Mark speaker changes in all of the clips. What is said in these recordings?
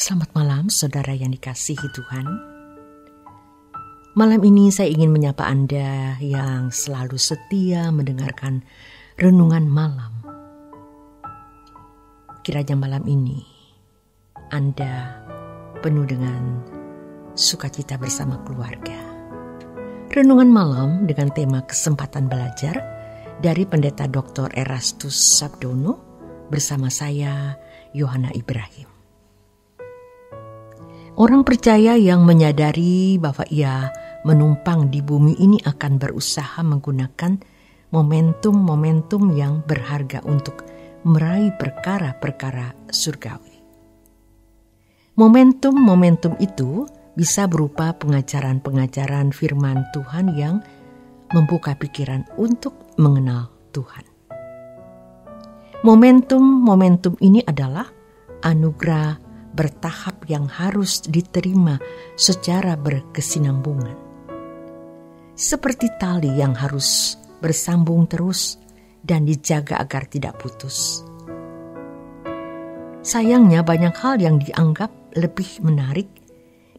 Speaker 1: Selamat malam saudara yang dikasihi Tuhan. Malam ini saya ingin menyapa Anda yang selalu setia mendengarkan renungan malam. Kiranya malam ini Anda penuh dengan sukacita bersama keluarga. Renungan malam dengan tema kesempatan belajar dari Pendeta Dr. Erastus Sabdono bersama saya Yohana Ibrahim. Orang percaya yang menyadari bahwa ia menumpang di bumi ini akan berusaha menggunakan momentum-momentum yang berharga untuk meraih perkara-perkara surgawi. Momentum-momentum itu bisa berupa pengajaran-pengajaran firman Tuhan yang membuka pikiran untuk mengenal Tuhan. Momentum-momentum ini adalah anugerah bertahap yang harus diterima secara berkesinambungan. Seperti tali yang harus bersambung terus dan dijaga agar tidak putus. Sayangnya banyak hal yang dianggap lebih menarik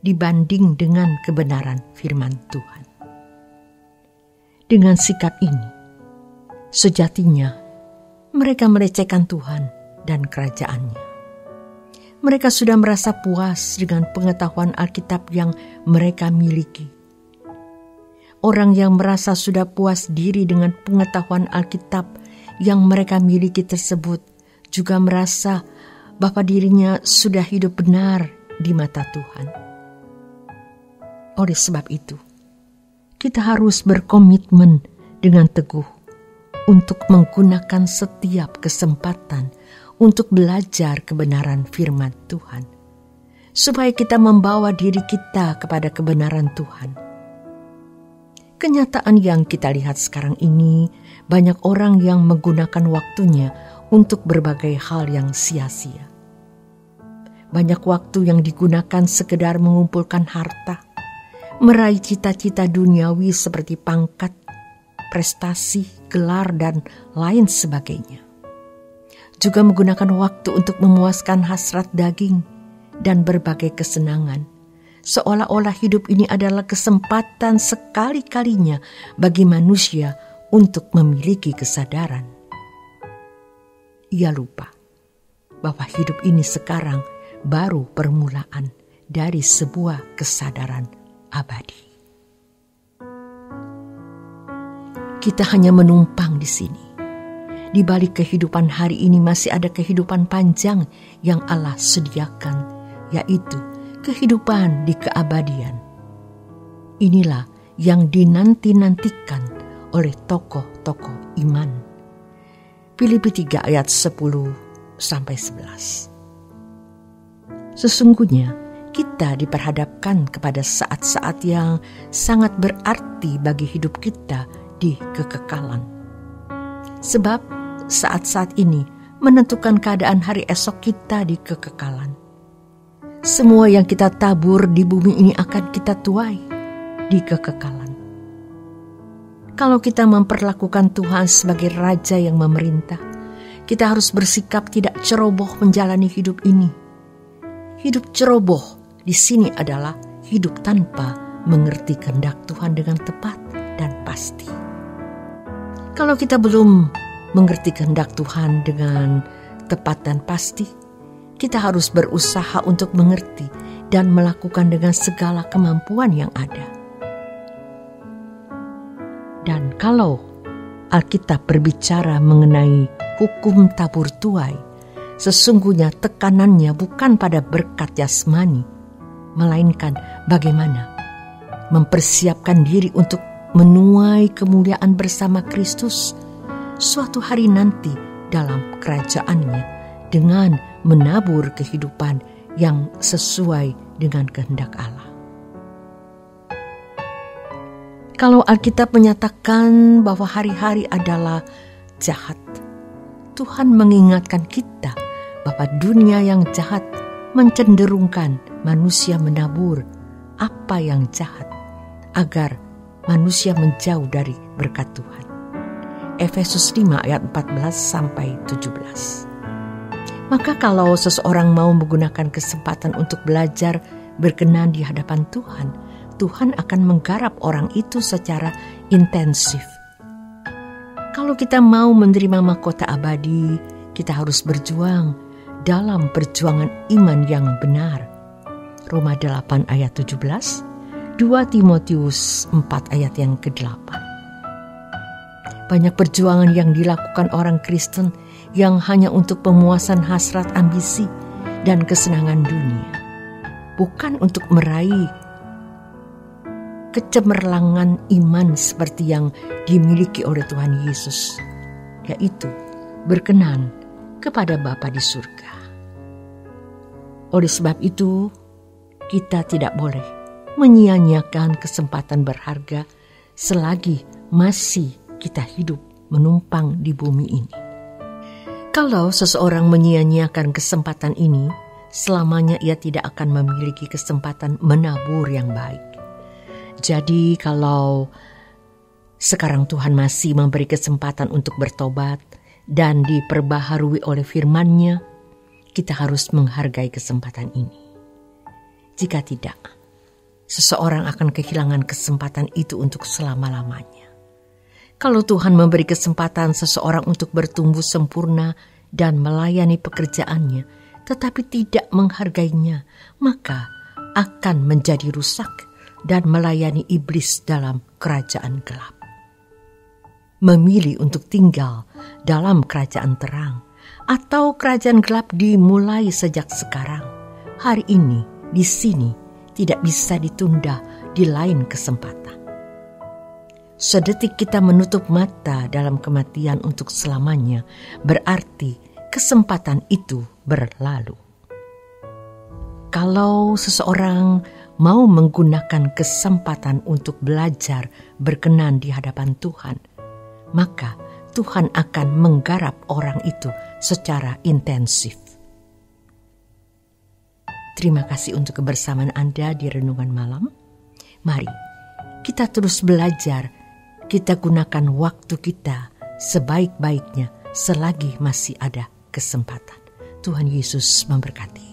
Speaker 1: dibanding dengan kebenaran firman Tuhan. Dengan sikap ini, sejatinya mereka melecehkan Tuhan dan kerajaan-Nya. Mereka sudah merasa puas dengan pengetahuan Alkitab yang mereka miliki. Orang yang merasa sudah puas diri dengan pengetahuan Alkitab yang mereka miliki tersebut juga merasa bahwa dirinya sudah hidup benar di mata Tuhan. Oleh sebab itu, kita harus berkomitmen dengan teguh untuk menggunakan setiap kesempatan untuk belajar kebenaran firman Tuhan, supaya kita membawa diri kita kepada kebenaran Tuhan. Kenyataan yang kita lihat sekarang ini, banyak orang yang menggunakan waktunya untuk berbagai hal yang sia-sia. Banyak waktu yang digunakan sekedar mengumpulkan harta, meraih cita-cita duniawi seperti pangkat, prestasi, gelar, dan lain sebagainya. Juga menggunakan waktu untuk memuaskan hasrat daging dan berbagai kesenangan. Seolah-olah hidup ini adalah kesempatan sekali-kalinya bagi manusia untuk memiliki kesadaran. Ia lupa bahwa hidup ini sekarang baru permulaan dari sebuah kesadaran abadi. Kita hanya menumpang di sini. Di balik kehidupan hari ini masih ada kehidupan panjang yang Allah sediakan, yaitu kehidupan di keabadian. Inilah yang dinanti-nantikan oleh tokoh-tokoh iman. Filipi 3 ayat 10-11. Sesungguhnya kita diperhadapkan kepada saat-saat yang sangat berarti bagi hidup kita di kekekalan. Sebab saat-saat ini menentukan keadaan hari esok kita di kekekalan. Semua yang kita tabur di bumi ini akan kita tuai di kekekalan. Kalau kita memperlakukan Tuhan sebagai Raja yang memerintah, kita harus bersikap tidak ceroboh menjalani hidup ini. Hidup ceroboh di sini adalah hidup tanpa mengerti kehendak Tuhan dengan tepat dan pasti. Kalau kita belum mengerti kehendak Tuhan dengan tepat dan pasti, kita harus berusaha untuk mengerti dan melakukan dengan segala kemampuan yang ada. Dan kalau Alkitab berbicara mengenai hukum tabur tuai, sesungguhnya tekanannya bukan pada berkat jasmani, melainkan bagaimana mempersiapkan diri untuk menuai kemuliaan bersama Kristus suatu hari nanti dalam kerajaan-Nya dengan menabur kehidupan yang sesuai dengan kehendak Allah. Kalau Alkitab menyatakan bahwa hari-hari adalah jahat, Tuhan mengingatkan kita bahwa dunia yang jahat mencenderungkan manusia menabur apa yang jahat agar manusia menjauh dari berkat Tuhan. Efesus 5 ayat 14-17. Maka kalau seseorang mau menggunakan kesempatan untuk belajar berkenan di hadapan Tuhan, Tuhan akan menggarap orang itu secara intensif. Kalau kita mau menerima mahkota abadi, kita harus berjuang dalam perjuangan iman yang benar. Roma 8 ayat 17, 2 Timotius 4 ayat yang ke-8. Banyak perjuangan yang dilakukan orang Kristen yang hanya untuk pemuasan hasrat ambisi dan kesenangan dunia, bukan untuk meraih kecemerlangan iman seperti yang dimiliki oleh Tuhan Yesus, yaitu berkenan kepada Bapa di surga. Oleh sebab itu, kita tidak boleh menyia-nyiakan kesempatan berharga selagi masih kita hidup menumpang di bumi ini. Kalau seseorang menyia-nyiakan kesempatan ini, selamanya ia tidak akan memiliki kesempatan menabur yang baik. Jadi kalau sekarang Tuhan masih memberi kesempatan untuk bertobat dan diperbaharui oleh firman-Nya, kita harus menghargai kesempatan ini. Jika tidak, seseorang akan kehilangan kesempatan itu untuk selama-lamanya. Kalau Tuhan memberi kesempatan seseorang untuk bertumbuh sempurna dan melayani pekerjaannya, tetapi tidak menghargainya, maka akan menjadi rusak dan melayani iblis dalam kerajaan gelap. Memilih untuk tinggal dalam kerajaan terang atau kerajaan gelap dimulai sejak sekarang, hari ini, di sini, tidak bisa ditunda di lain kesempatan. Sedetik kita menutup mata dalam kematian untuk selamanya, berarti kesempatan itu berlalu. Kalau seseorang mau menggunakan kesempatan untuk belajar berkenan di hadapan Tuhan, maka Tuhan akan menggarap orang itu secara intensif. Terima kasih untuk kebersamaan Anda di Renungan Malam. Mari kita terus belajar. Kita gunakan waktu kita sebaik-baiknya selagi masih ada kesempatan. Tuhan Yesus memberkati.